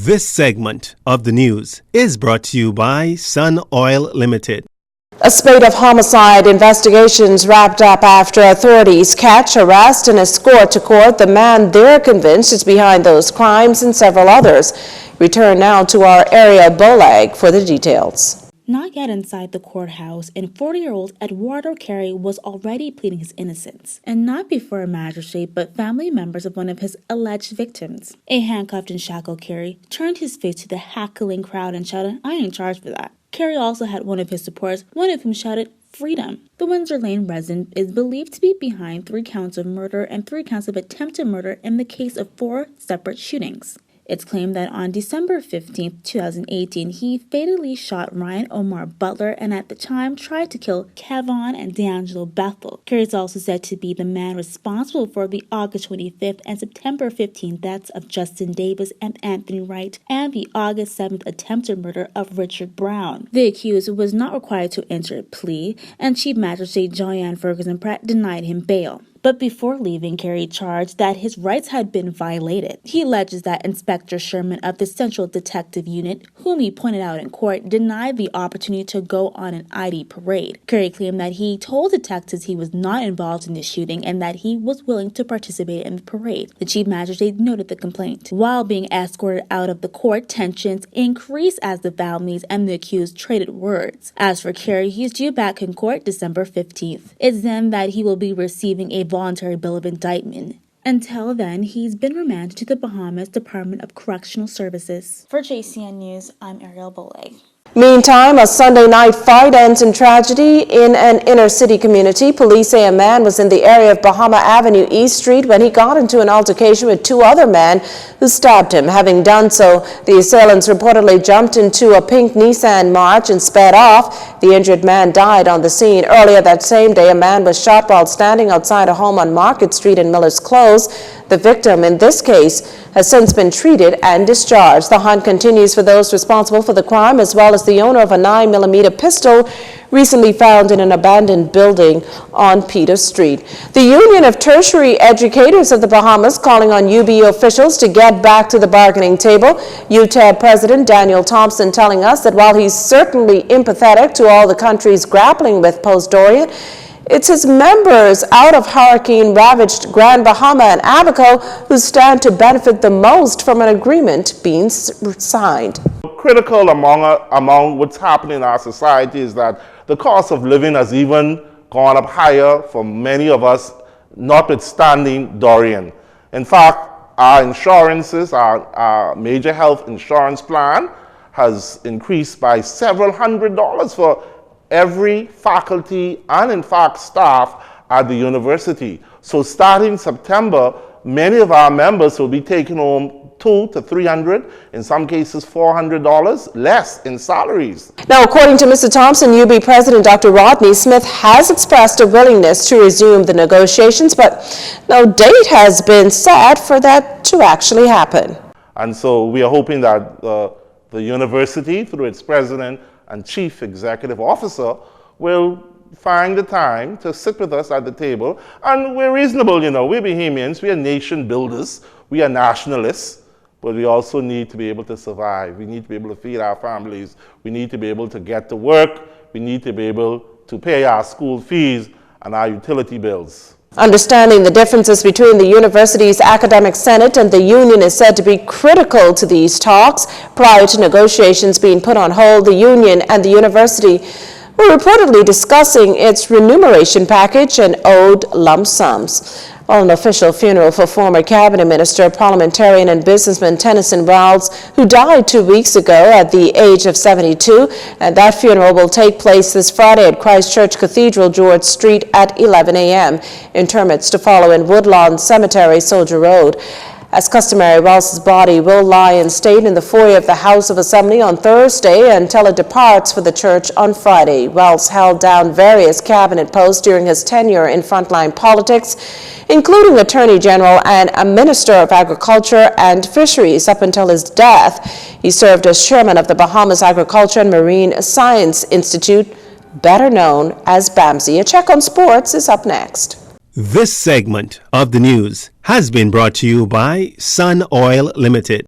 This segment of the news is brought to you by Sun Oil Limited. A spate of homicide investigations wrapped up after authorities catch, arrest, and escort to court the man they're convinced is behind those crimes and several others. Return now to our area Bolag for the details. Not yet inside the courthouse, and 40-year-old Eduardo Carey was already pleading his innocence, and not before a magistrate but family members of one of his alleged victims. A handcuffed and shackled Carey turned his face to the heckling crowd and shouted, "I ain't charged for that." Carey also had one of his supporters, one of whom shouted, "Freedom." The Windsor Lane resident is believed to be behind 3 counts of murder and 3 counts of attempted murder in the case of 4 separate shootings. It's claimed that on December 15, 2018, he fatally shot Ryan Omar Butler and at the time tried to kill Kevon and D'Angelo Bethel. Carey is also said to be the man responsible for the August 25th and September 15th deaths of Justin Davis and Anthony Wright and the August 7th attempted murder of Richard Brown. The accused was not required to enter a plea, and Chief Magistrate Joanne Ferguson Pratt denied him bail. But before leaving, Carey charged that his rights had been violated. He alleges that Inspector Sherman of the Central Detective Unit, whom he pointed out in court, denied the opportunity to go on an ID parade. Carey claimed that he told detectives he was not involved in the shooting and that he was willing to participate in the parade. The chief magistrate noted the complaint. While being escorted out of the court, tensions increased as the families and the accused traded words. As for Carey, he is due back in court December 15th. It's then that he will be receiving a voluntary bill of indictment. Until then, he's been remanded to the Bahamas Department of Correctional Services. For JCN News, I'm Ariel Boleg. Meantime, a Sunday night fight ends in tragedy in an inner-city community. Police say a man was in the area of Bahama Avenue East Street when he got into an altercation with 2 other men who stabbed him. Having done so, the assailants reportedly jumped into a pink Nissan March and sped off. The injured man died on the scene. Earlier that same day, a man was shot while standing outside a home on Market Street in Miller's Close. The victim in this case has since been treated and discharged. The hunt continues for those responsible for the crime, as well as the owner of a 9mm pistol recently found in an abandoned building on Peter Street. The Union of Tertiary Educators of the Bahamas calling on UBE officials to get back to the bargaining table. UTEB President Daniel Thompson telling us that while he's certainly empathetic to all the countries grappling with post-Dorian, it's his members out of hurricane-ravaged Grand Bahama and Abaco who stand to benefit the most from an agreement being signed. Critical among what's happening in our society is that the cost of living has even gone up higher for many of us, notwithstanding Dorian. In fact, our insurances, our major health insurance plan has increased by several $100s for every faculty and in fact staff at the university. So starting September, many of our members will be taking home $200 to $300, in some cases $400 less in salaries. Now, according to Mr. Thompson, UB President Dr. Rodney Smith has expressed a willingness to resume the negotiations, but no date has been set for that to actually happen. And so we are hoping that the university, through its president and chief executive officer, will find the time to sit with us at the table. And we're reasonable, we're Bahamians, we are nation builders, we are nationalists, but we also need to be able to survive. We need to be able to feed our families. We need to be able to get to work. We need to be able to pay our school fees and our utility bills. Understanding the differences between the university's academic senate and the union is said to be critical to these talks. Prior to negotiations being put on hold, the union and the university were reportedly discussing its remuneration package and owed lump sums. Well, an official funeral for former cabinet minister, parliamentarian, and businessman Tennyson Rawls, who died 2 weeks ago at the age of 72, and that funeral will take place this Friday at Christ Church Cathedral, George Street at 11 a.m. Interments to follow in Woodlawn Cemetery, Soldier Road. As customary, Rawls's body will lie in state in the foyer of the House of Assembly on Thursday until it departs for the church on Friday. Rawls held down various cabinet posts during his tenure in frontline politics, including Attorney General and a Minister of Agriculture and Fisheries up until his death. He served as chairman of the Bahamas Agriculture and Marine Science Institute, better known as BAMSI. A check on sports is up next. This segment of the news has been brought to you by Sun Oil Limited.